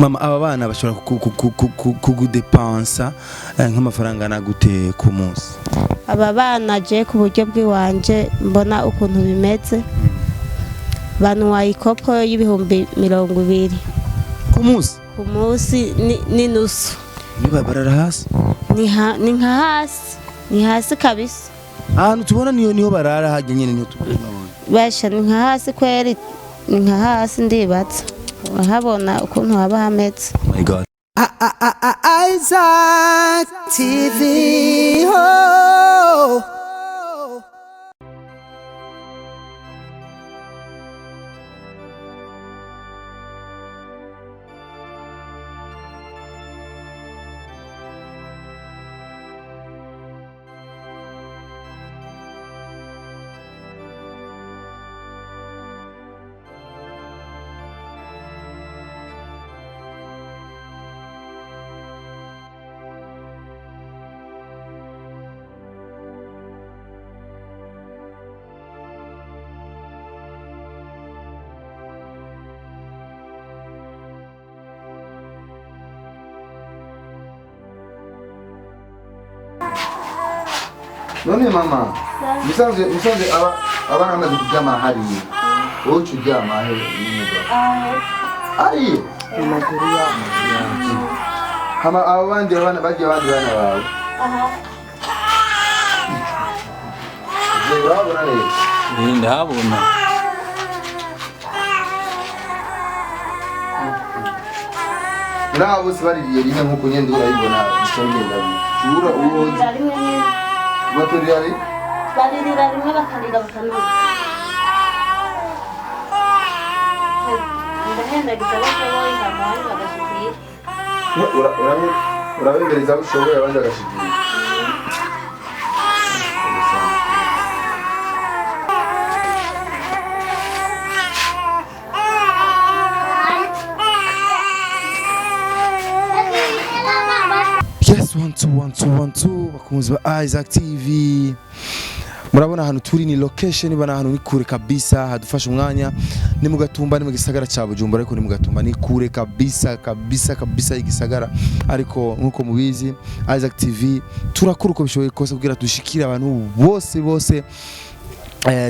Mama aba bana bashobora kugudepansa nk'amafaranga nagute ku munsi? Aba bana je ku buryo bw'iwanje mbona ukuntu bimeze banwa ikopo y'ibihumbi 200 ku munsi. ku munsi ni nusu. Niba barara hasi? Ni nka hasi, ni hasi kabisa. Ahantu tubona niho barara hajye nyene niho tubona. Basha ni nka hasi kweri, ni nka hasi ndibatsa. Wahabona ukuntu haba hameze. Oh my God. Isaac TV. Oh. None mama, musanze abana bamaze kuryama hariya. Wowe uryama he n'umugabo? Ari. Amakuru ya. Hama abandi bana bagiye abandi bana bawe. Je babona rero. Ndabona. Nabo bose baririye rimwe nkuko nyende urayibona bisongera. Shura uwo baturira baririra rimwe bakarira bakanura. Ndahenda gitabo cyo ingamani bagashikira. Urabemereza ushoboye abandi bagashikira. Yes, 1 bakunzi ba Isaac TV. Murabona ahantu turi ni location bana ahantu ni kure kabisa, hadufasha umwanya ni mu Gatumba ni mu gisagara cya Bujumbura, ariko ni mu Gatumba ni kure kabisa igisagara, ariko nkuko mubizi Isaac TV turakora uko bishoboye kose kugira dushikira abantu bose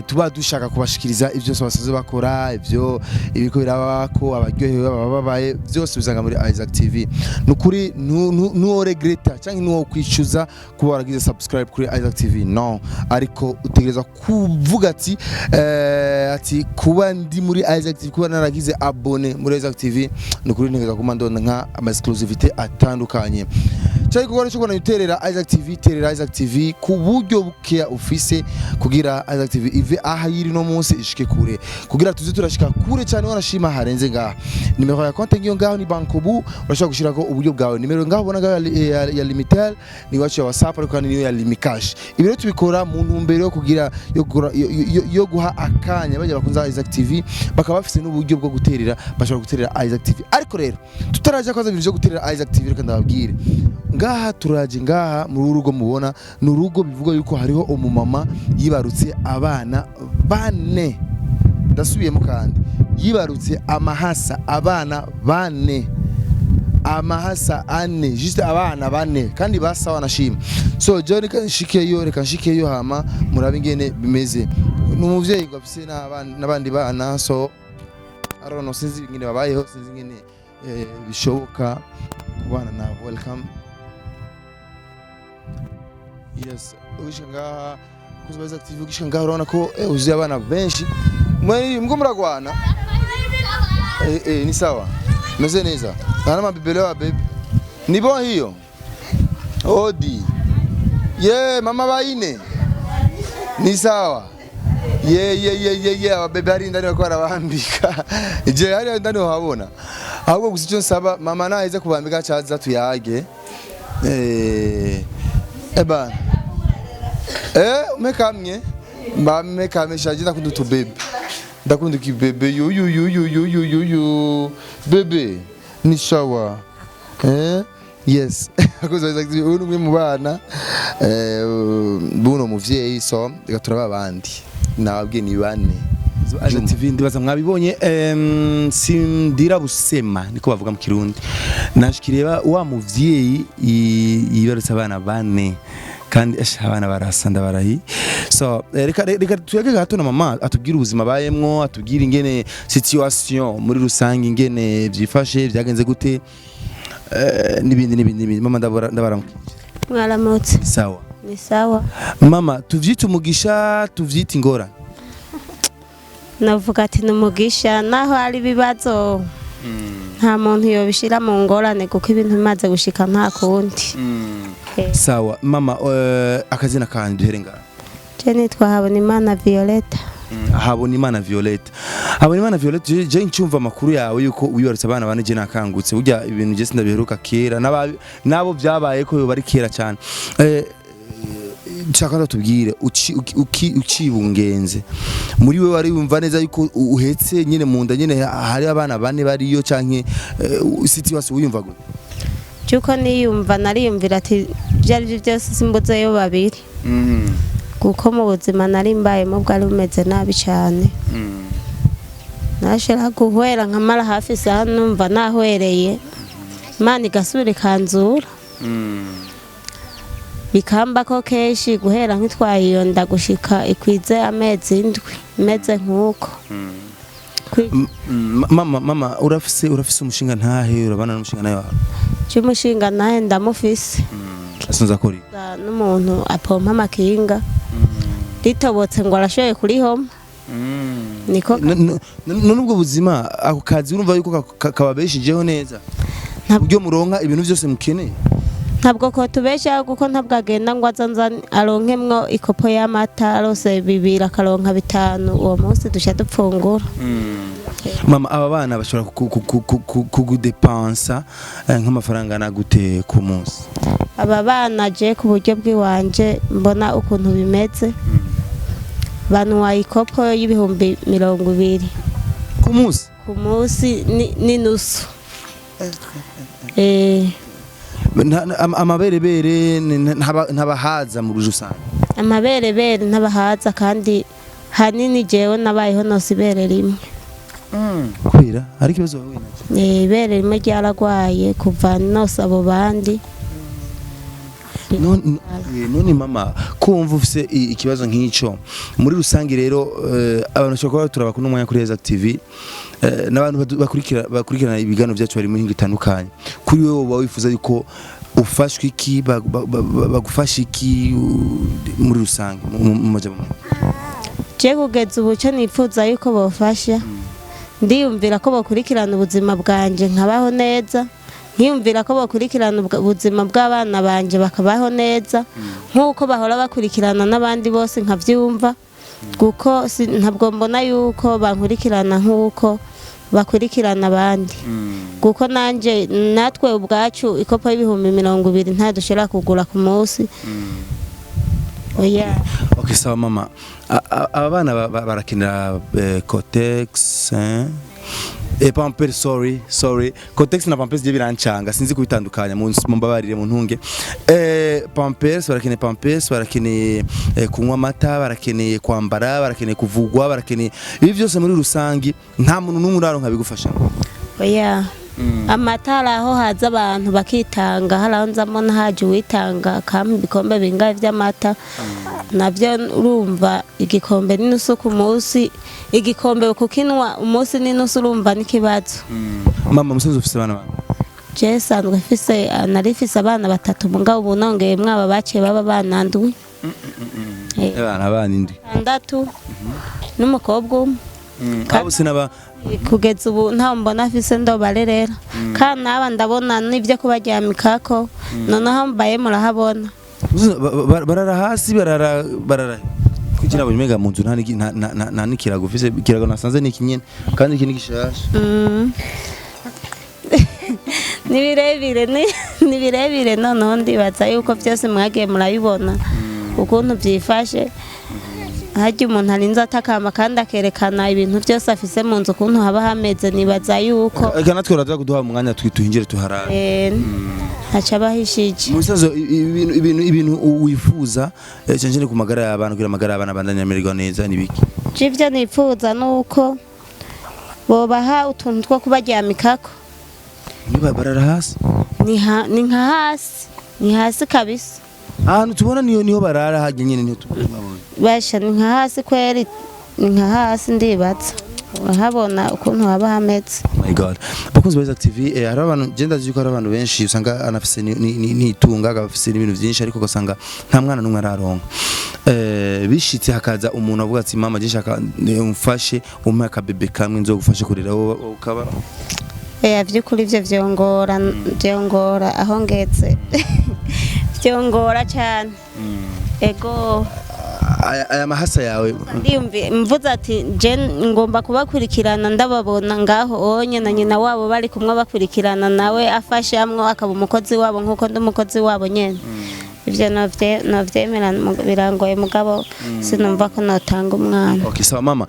tuba dushaka kubashikiriza ivyo basaze bakora, ivyo ibiko birabako abaryohewe bababaye byose bizanga muri Isaac TV. Nukuri nuo regreta cyangwa nuo kwishyuza kuba waragize subscribe kuri Isaac TV, no, ariko utegereza kuvuga ati kuba ndi muri Isaac TV, kuba naragize abone muri Isaac TV, nukuri ntegeza kumandona nka ama exclusivity atandukanye. Cyari kugora cyo kubona yuterera Isaac TV, terera Isaac TV ku buryo bukeya ufise kugira Isaac TV ive aha yiri no munsi ishike kure, kugira tuzi turashika kure cyane. Wanashima harenze ngaha. Nimero ya konti ngiyo ngaho ni bankobu, urashaka gushirako uburyo bwawe. Nimero ngaho ubona ya limitel ni wacu ya WhatsApp, ariko niyo ya limikash. Ibiro tubikora mu ntumbero yo kugira yo guha akanya bajya bakunza Isaac TV, bakaba bafise n'uburyo bwo guterera, bashobora guterera Isaac TV. Ariko rero tutaraje kwaza ibiro byo guterera Isaac TV, reka ndababwire ngaha turaje ngaha mu rugo mubona n'urugo bivuga yuko hariho umumama yibarutse abana bane. Ndasubiyemo kandi yibarutse amahasa abana bane, amahasa ane, juste abana bane kandi basa wanashima. So je reka nshikeyo hama murabe ingene bimeze. N'umuvyeyi gwafise n'abandi bana, so arono sinzi ingene babayeho, sinzi ingene bishoboka kubana na welcome. Yes, ugishangaha kuzibaza active ugishangaha urabona ko uzi abana benshi. Mwe muragwana? Ni sawa. Meze neza. Ana mabibele wa baby. Ni bon hiyo. Odi. Mama baine. Ni sawa. Baby ari ndani ko arabambika. Je ari ndani uhabona. Ahubwo gusa icyo nsaba mama naheze kubambika cyaza tuyage. Eba. Mekamye. Mekamye shaje ndakunda utubebe. Ndakunda kibebe yo bebe ni sawa. Yes. Akoze exactly umwe mu bana buno muvyeyi, so reka turaba abandi nababwiye ni bane. Aza TV ndibaza mwabibonye sindira busema niko bavuga mu Kirundi nashikireba wa muvyeyi yibarutse abana bane kandi abana barasanda barahi so reka tuyage gato na mama atubwira ubuzima bayemwo atubwira ingene situation muri rusangi ingene vyifashe vyagenze gute nibindi mama ndabaramukije mwaramutse sawa ni sawa mama tuvyita umugisha tuvyita ingora navuga ati numugisha naho ari bibazo nta muntu yobishira mu ngorane kuko ibintu bimaze gushika nta kundi sawa mama akazina kandi duherenga je nitwa Habonimana Violeta Habonimana Violeta Habonimana Violeta je ncumva amakuru yawe yuko wibarutse abana bane je nakangutse burya ibintu je sindabiheruka kera nabo byabaye ko bari kera cyane nshaka tubwire ucibungenze muri we wari wumva neza yuko uhetse nyine mu nda nyine hari abana bane bariyo canke situation uyumva gute cyuko niyumva nariyumvira ati byari byose simbuzeyo babiri kuko mu buzima nari mbayemo bwari bumeze nabi cyane nashira guhwera nkamara hafi saha numva nahwereye Imana igasubira ikanzura bikamba ko keshi guhera nkitwayiyonda gushika ikwize amezi indwi meze nkuko mama urafise umushinga ntahe urabana n'umushinga nayo cy'umushinga nahe ndamufise asunza kuri n'umuntu apompa amakinga ritobotse ngo arashoye kuri homa niko nubwo buzima ako kazi urumva yuko kababeshijeho neza ntabwo muronka ibintu byose mukeneye ntabwo ko tubesha kuko ntabwo agenda ngo azanza aronkemwo ikopo y'amata arose bibira akaronka bitanu uwo munsi dusha dupfungura mama aba bana bashobora kugudepansa nk'amafaranga nagute ku munsi aba bana je ku buryo bw'iwanje mbona ukuntu bimeze banwaye ikopo y'ibihumbi 200 ku munsi ni nusu amaberebere ntabahaza mu rujusange amaberebere ntabahaza kandi hanini jewe nabayeho nose ibere rimwe kwira ari kibazo wowe nacyo ibere rimwe ryaragwaye kuva nose abo bandi none mama kumva ufise ikibazo nk'ico muri rusangi rero abantu bashobora turaba kuno mwanya kuri Heza TV n'abantu bakurikirana ibiganiro byacu bari mu hinga itandukanye kuri wewe uba wifuza yuko ufashwe iki bagufasha iki muri rusangi mu majambo je kugeza ubu cyo nifuza yuko bofasha ndiyumvira ko bakurikirana ubuzima bwanje nkabaho neza nkiyumvira ko bakurikirana ubuzima bw'abana banje bakabaho neza nkuko bahora bakurikirana n'abandi bose nkavyumva kuko ntabwo mbona yuko bankurikirana nkuko bakurikirana abandi kuko nanje natwe ubwacu ikopo y'ibihumbi 200 nta dushira kugura ku munsi oya okay sawa mama abana barakinira Cotex Pampers sorry Cotex na Pampers je birancanga sinzi kubitandukanya mu mbabarire mu ntunge Pampers barakene kunywa amata barakeneye kwambara barakeneye kuvugwa barakeneye ibi byose muri rusangi nta muntu n'umwe uraronka bigufasha oya amatara aho haza abantu bakitanga haranzamo nahaje witanga kamwe bikombe bingaye by'amata navyo urumva igikombe n'inusu ku munsi igikombe kukinwa umunsi n'inusu urumva n'ikibazo mama musozo ufise abana bane je sanzwe mfise narifise abana batatu mugabo ubu nongeye mwaba baciye baba banandwi abana indi 6 n'umukobwa umwe kabo sinaba kugeza ubu nta mbona afise ndobarerera kandi naba ndabona n'ibyo kubaryamikako noneho mbaye murahabona barara hasi barara kugira ngo mega munzu nta nikirago ufise ikirago nasanze n'ikinyene kandi iki nigishasha ni birebire noneho ndibaza yuko byose mwagiye murabibona ukuntu byifashe hajya umuntu arinze atakamba kandi akerekana ibintu byose afise mu nzu ukuntu haba hameze nibaza yuko natwe uraza kuduha umwanya twituhinjire tuharara haca bahishije musazo ibintu wifuza cyane ku magara y'abantu kugira amagara y'abana bandanye amererwa neza nibiki Jivyo nipfuza nuko bobaha utuntu two kubaryamikako. niba barara hasi Ni nka hasi. Ni hasi kabisa. ahantu tubona niho barara hajye nyine niho tubona Basha ni nka hasi kweri. Ni nka hasi ndibatsa. Urahabona ukuntu haba hameze. my god bakunze ba TV hari abantu genda ziko hari abantu benshi usanga anafise nitunga agafise ibintu byinshi ariko gasanga nta mwana numwe araronka bishitse hakaza umuntu avuga ati mama gishaka umfashe umpe akabebe kamwe nzogufashe kurera ukaba Vyukuri ivyo vyongora aho ngeze. Vyongora cyane. Ego aya mahasa yawe mvuze ati je ngomba kubakurikirana ndababona ngaho onye na nyina wabo bari kumwe bakurikirana nawe afashe amwe akaba umukozi wabo nkuko ndi umukozi wabo nyene. Ivyo navyemera birangoye mugabo sinumva ko notanga umwana. Okay sawa mama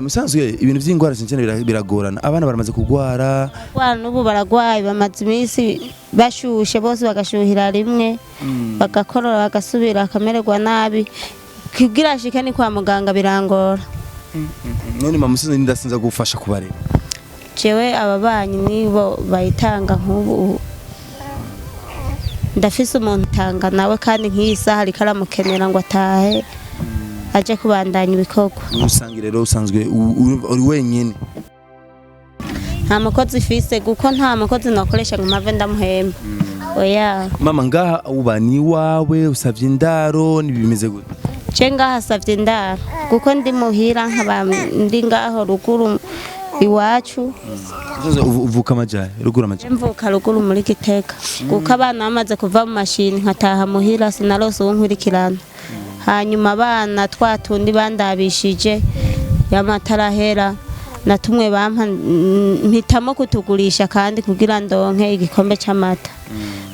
musanzwe ibintu vy'ingwara cyane biragorana abana baramaze kugwara n'ubu baragwaye bamaze iminsi bashushe bose bagashuhira rimwe bagakorora bagasubira akamererwa nabi kugira shika ni kwa muganga birangora. none mama musanzwe ndasinza gufasha kubarera Jewe ababanyi nibo bayitanga nk'ubu ndafise umuntu tanga nawe kandi nk'isa hari karamukenera ngo atahe aje kubandanya ibikorwa. usangi rero usanzwe uri wenyine Nta mukozi fise guko nta mukozi nakoresha ngo mave ndamuhemba. Oya mama ngaha ubani wawe usavye indaro nibimeze gute je ngaha savye indaro guko ndi muhira nkaba ndi ngaho ruguru iwacu. uvuka amajaye ruguru amajaye Mvuka ruguru muri Gitega guko abana bamaze kuva mu mashini nkataha muhira sinarose unkurikirana. Hanyuma abana twatundi bandabishije y'amatarahera natumwe bampa mpitamo kutugurisha kandi kugira ndonke igikombe c'amata.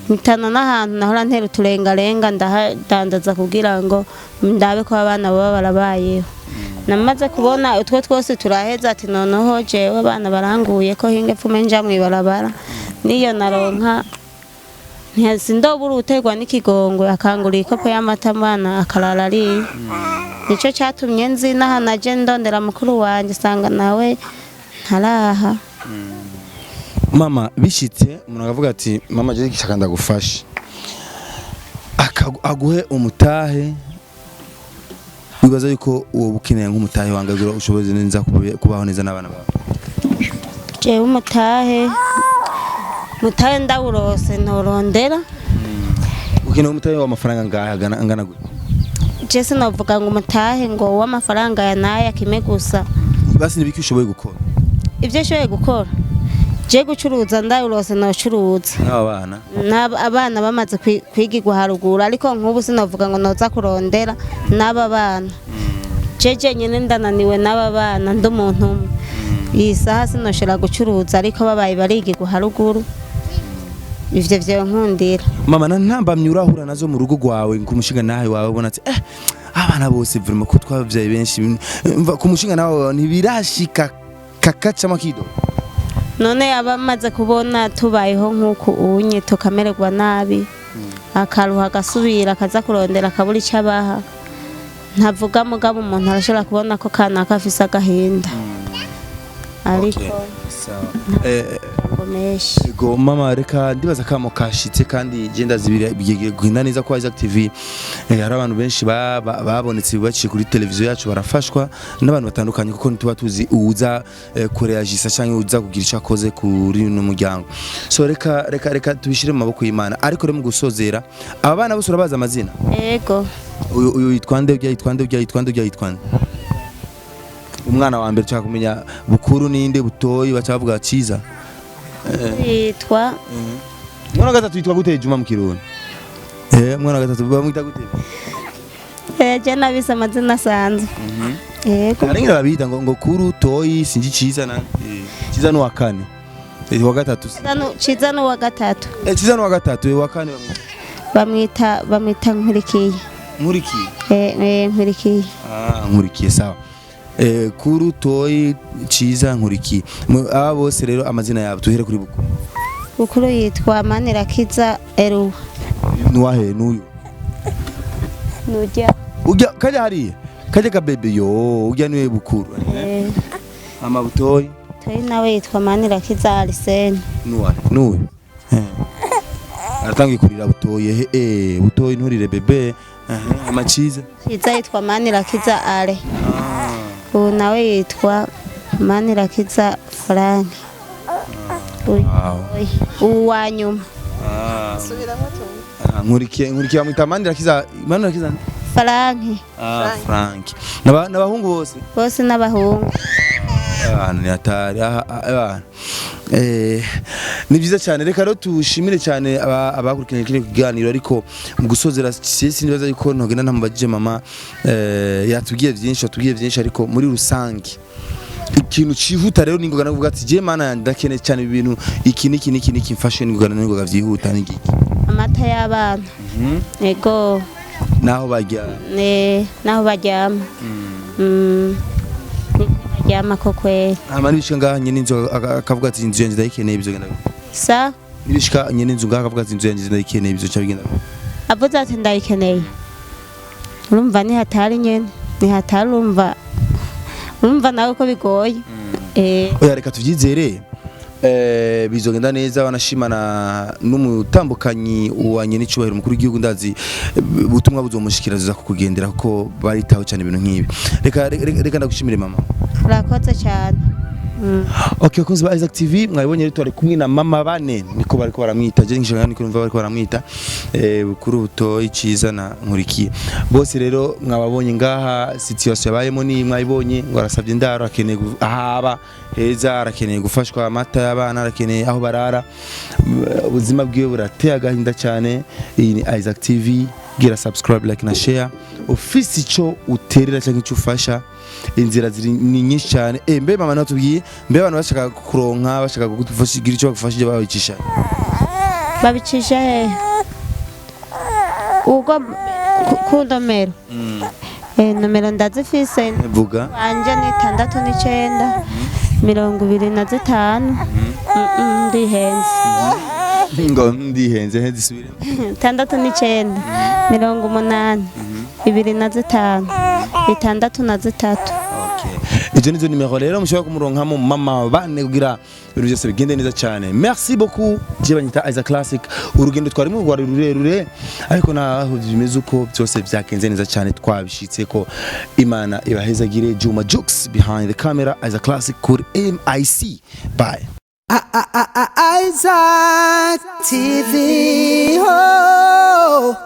Mpitana n'ahantu nahora ntera uturengarenga ndahadandaza kugira ngo ndabe ko abana baba barabayeho. Namaze kubona utwo twose turaheza ati noneho jewe abana baranguye ko hinge pfume nja mwibarabara niyo naronka ntiyazindobura utegwa n'ikigongwe akangura ikopo y'amata abana akarara ari. Nico cyatumye nzi nahanaje ndondera mukuru wanje sanga nawe ntaraha. mama bishitse umuntu akavuga ati mama je gishaka ndagufasha aguhe umutahe wibaza yuko uwo bukeneye nk'umutahe wangagura ushoboze neza kubaho neza n'abana bawe jewe mutahe ndawurose ntorondera ukeneye umutahe w'amafaranga ngahe angana gute je sinavuga ngo umutahe ngo w'amafaranga ya naya kime gusa basi nibiki ushoboye gukora ivyo shoye gukora je gucuruza ndawurose nocuruza abana bamaze kwigirwa haruguru ariko nk'ubu sinavuga ngo noza kurondera n'aba bana jeje nyene ndananiwe n'aba bana ndi umuntu umwe iyi saha sinoshobora gucuruza ariko babaye barigirwa haruguru ivyo vyo nkundira mama ntambamye urahura nazo mu rugo rwawe kumushinga nawe wawe ubona ati abana bose vraiment ko twabavyaye benshi kumushinga nawe ntibirashika kakaca makido none abamaze kubona tubayeho nk'uko unye tukamererwa nabi akaruha gasubira akaza kurondera akabura icyo abaha ntavuga mugabo umuntu arashobora kubona ko kana kafise agahinda ariko Go mama reka ndibaza kamo kashitse kandi genda zibira bigiye guhinda neza kwa Isaac TV hari abantu benshi babonetse baciye kuri televiziyo yacu barafashwa n'abantu batandukanye kuko ntuba tuzi uza kureagisa cyangwa uza kugira icyo akoze kuri no muryango so reka tubishire mu maboko y'Imana ariko rero mu gusozera aba bana bose urabaza amazina yego uyu yitwande umwana wa mbere cyangwa kumenya bukuru ninde butoyi bacavuga ciza yitwa mwana gatatu yitwa gute Juma mu Kirundi mwana gatatu bamwita gute je nabise amazina asanzwe yego arenga babita ngo kuru toyi sinji ciza na ciza no wakane wa gatatu ciza no wa gatatu ciza no wa gatatu wa kane bamwita nkurikiye nkurikiye nkurikiye sawa kuru toyi ciza nkurikiye aba bose rero amazina yabo tuhere kuri bukuru yitwa Manirakiza Eruwa nuwahe nuyu nujya ujya kaje hariye kajya ka bebe yo ujya niwe bukuru ama butoyi toyi nawe yitwa Manirakiza Arsene nuwe aratangiye kurira butoye butoyi nturire bebe amaciza Ciza yitwa Manirakiza Ale ubu nawe yitwa Manirakiza Frank uwa nyuma nkurikiye bamwita Manirakiza Frank Frank n'abahungu bose n'abahungu ni atari ni byiza cyane reka rero tushimire cyane abakurikiranye kino kiganiro ariko mu gusozera sisi nibaza yuko ntogenda ntamubajije mama yatubwiye byinshi ariko muri rusange ikintu cihuta rero ningoga navuga ati je mana ndakeneye cyane ibintu iki mfashe ningoga byihuta n'igiki amata y'abana yego naho baryama Baryama ko kweli ama nibishika ngaha nyene inzu akavuga ati inzu yanjye ndayikeneye ibyo genda sa nibishika nyene inzu ngaha akavuga ati inzu yanjye ndayikeneye ibyo cyo bigenda avuze ati ndayikeneye urumva ni hatari nyene ni hatari urumva nawe ko bigoye oya reka tubyizere bizogenda neza wanashimana n'umutambukanyi uwanye n'icubahiro mukuru w'igihugu ndazi ubutumwa buzomushikiraza kukugendera kuko baritaho cyane ibintu nk'ibi reka ndagushimire mama urakoze cyane Okay, kunzi ba Isaac TV mwabonye rero turi kumwe na mama Bane niko bariko baramwita je ngisho niko numva bariko baramwita kuri buto iciza na nkurikiye bose rero mwababonye ngaha situation yabayemo ni mwayibonye ngo arasabye ndaro akeneye ahaba heza arakeneye gufashwa amata y'abana arakeneye aho barara ubuzima bwiwe burateye agahinda cyane iyi ni Isaac TV gira subscribe like na share ufise ico uterera cyangwa ico ufasha inzira ziri ni nyinshi cyane mbe mama natubwiye mbe abantu bashaka kuronka bashaka kugufashigira ico bagufashije babicisha ugo ku nomero nomero ndazifise vuga anje ni 69 25 ndihenze ngo ndihenze hezi subire 69 80 25 63 izo nizo nimero rero mushobora kumuronkamo mama Bane kugira ibintu byose bigende neza cyane merci beaucoup je banyita Isaac Classic urugendo twari mu rwari rurerure ariko naho bimeze uko byose byakenze neza cyane twabishitse ko Imana ibahezagire Juma Jokes behind the camera Isaac Classic kuri MIC bye Isaac TV. Oh.